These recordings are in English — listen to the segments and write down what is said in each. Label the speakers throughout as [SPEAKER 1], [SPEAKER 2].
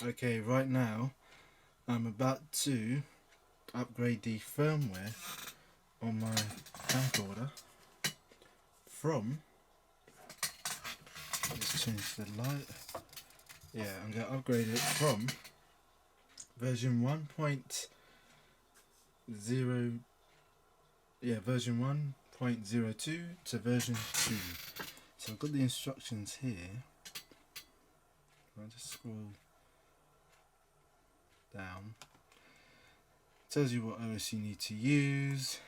[SPEAKER 1] Okay, right now I'm about to upgrade the firmware on my camcorder from, let's change the light, yeah, I'm going to upgrade it from version 1.0, yeah, version 1.02 to version 2. So I've got the instructions here. I'll just scroll down. It tells you what OS you need to use.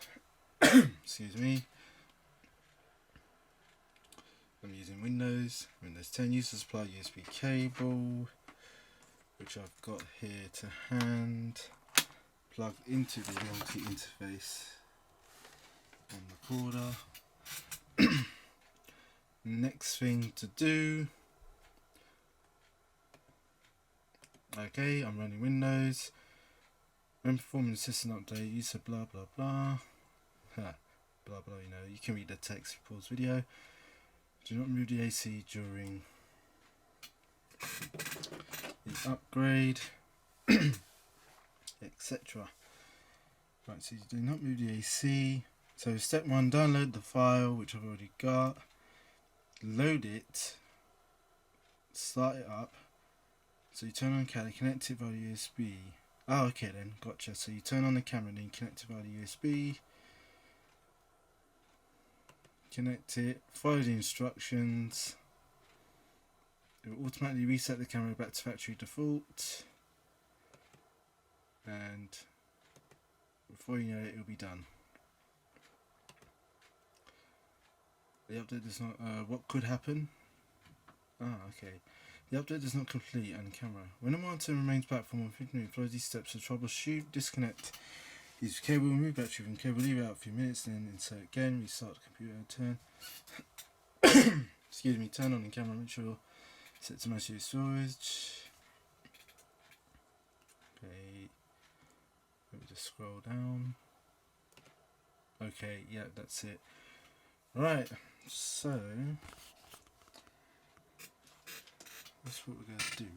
[SPEAKER 1] Excuse me. I'm using Windows 10. Use the supply USB cable, which I've got here to hand. Plug into the multi-interface on the recorder. Next thing to do. Okay, I'm running Windows. When performing the system update, use a blah blah blah. Blah blah, you know, you can read the text, pause video. Do not move the AC during the upgrade, etc. Right, so you do not move the AC. So step 1, download the file, which I've already got. Load it. Start it up. So you turn on the camera, connect it via USB. Oh, okay then, gotcha. So you turn on the camera and then connect it via the USB. Connect it, follow the instructions. It will automatically reset the camera back to factory default. And before you know it, it'll be done. The update does not, what could happen? Ah, okay. The update does not complete on camera. When the monitor remains back for more than 15 minutes, follow these steps to troubleshoot, disconnect. Use the cable, remove battery from cable, leave it out a few minutes, then insert again, restart the computer, turn. Excuse me, turn on the camera, make sure set to max storage. Okay, let me just scroll down. Okay, yeah, that's it. Right, so that's what we're going to do.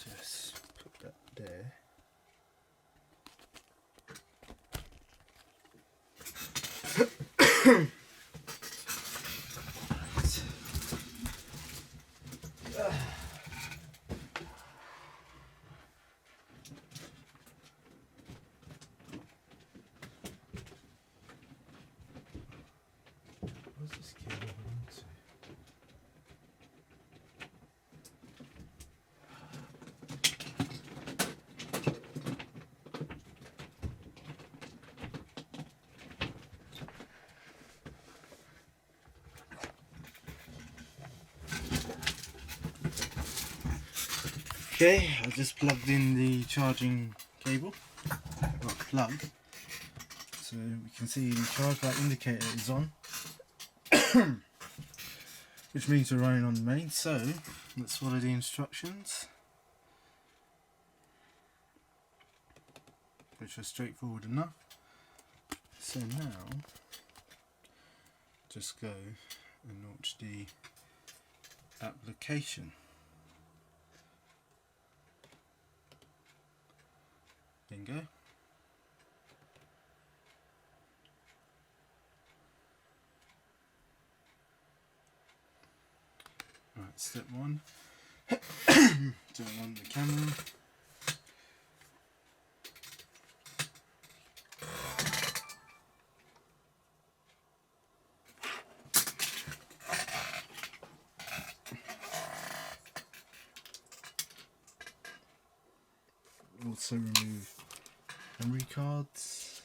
[SPEAKER 1] Just put that there. What's this cable going to? Okay, I just plugged in the charging cable, or plug, so we can see the charge light indicator is on, which means we're running on the main. So let's follow the instructions, which are straightforward enough. So now, just go and launch the application. Bingo. Right, step 1. Turn on the camera. Also remove memory cards.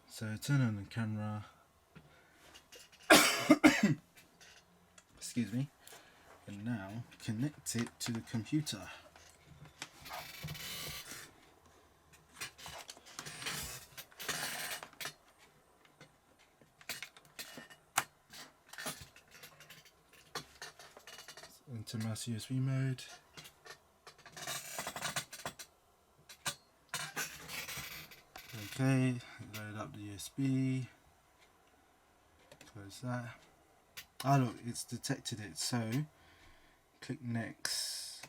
[SPEAKER 1] So turn on the camera. Excuse me. And now connect it to the computer. Into mass USB mode. Okay, load up the USB, close that. Ah look, it's detected it, so click next.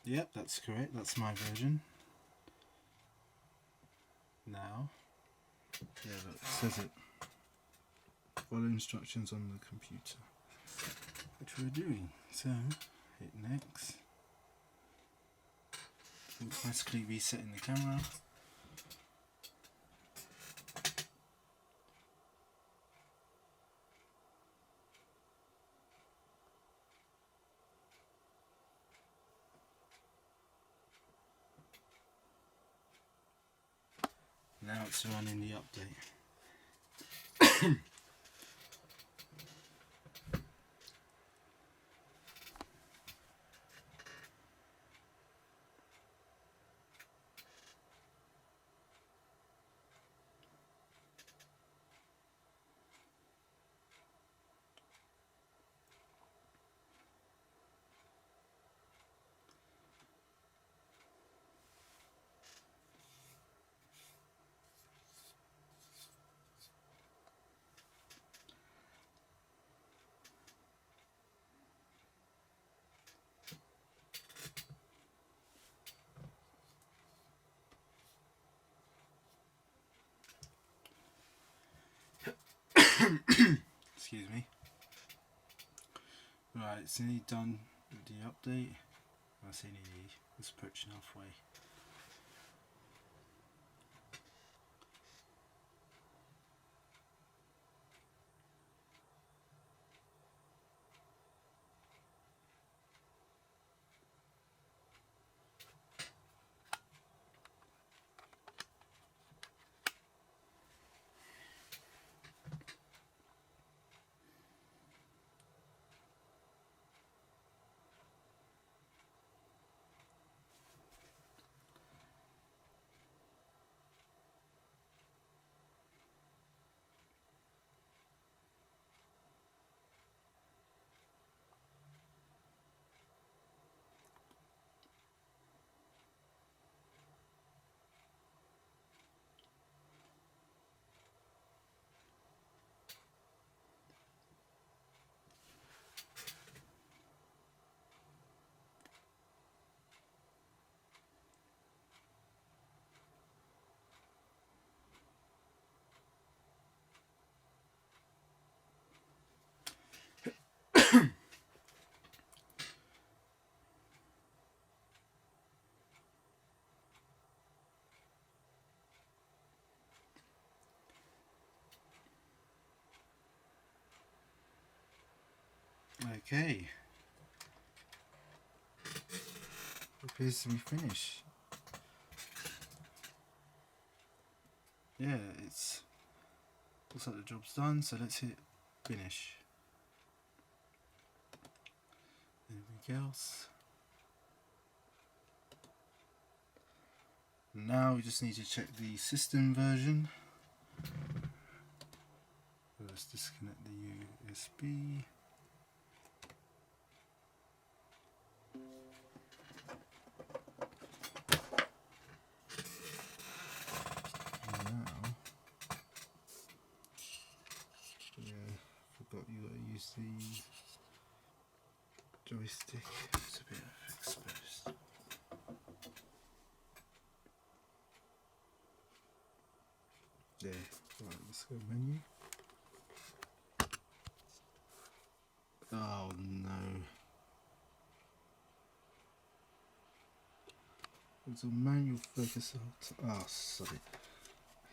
[SPEAKER 1] Yep, that's correct, that's my version. Now, yeah look, it says it. Follow instructions on the computer, which we're doing. So, hit next. Automatically resetting the camera. Now it's running the update. Excuse me. Right, it's nearly done with the update. I say nearly, it's approaching halfway. Okay. Appears to be finished. Yeah, it's looks like the job's done, so let's hit finish. Anything else? Now we just need to check the system version. So let's disconnect the USB. Forgot you gotta use the joystick. It's a bit exposed. There. Right, let's go menu. Oh no. It's a manual focus out. Oh, sorry.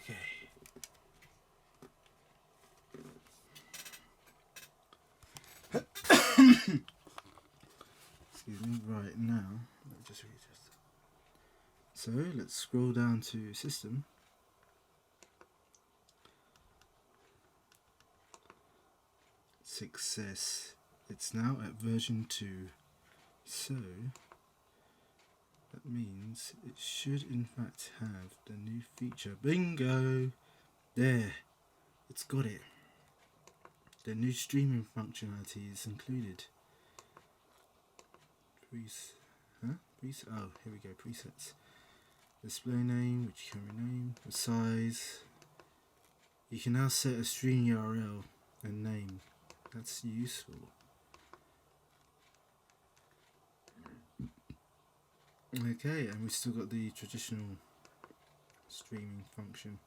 [SPEAKER 1] Okay. Excuse me. Right now, let me just readjust. So let's scroll down to system. Success. It's now at version 2. So that means it should in fact have the new feature. Bingo! There. It's got it. The new streaming functionality is included. Oh, here we go. Presets. Display name, which you can rename. The size. You can now set a stream URL and name. That's useful. Okay, and we've still got the traditional streaming function.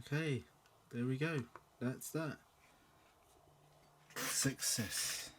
[SPEAKER 1] Okay, there we go. That's that. Success.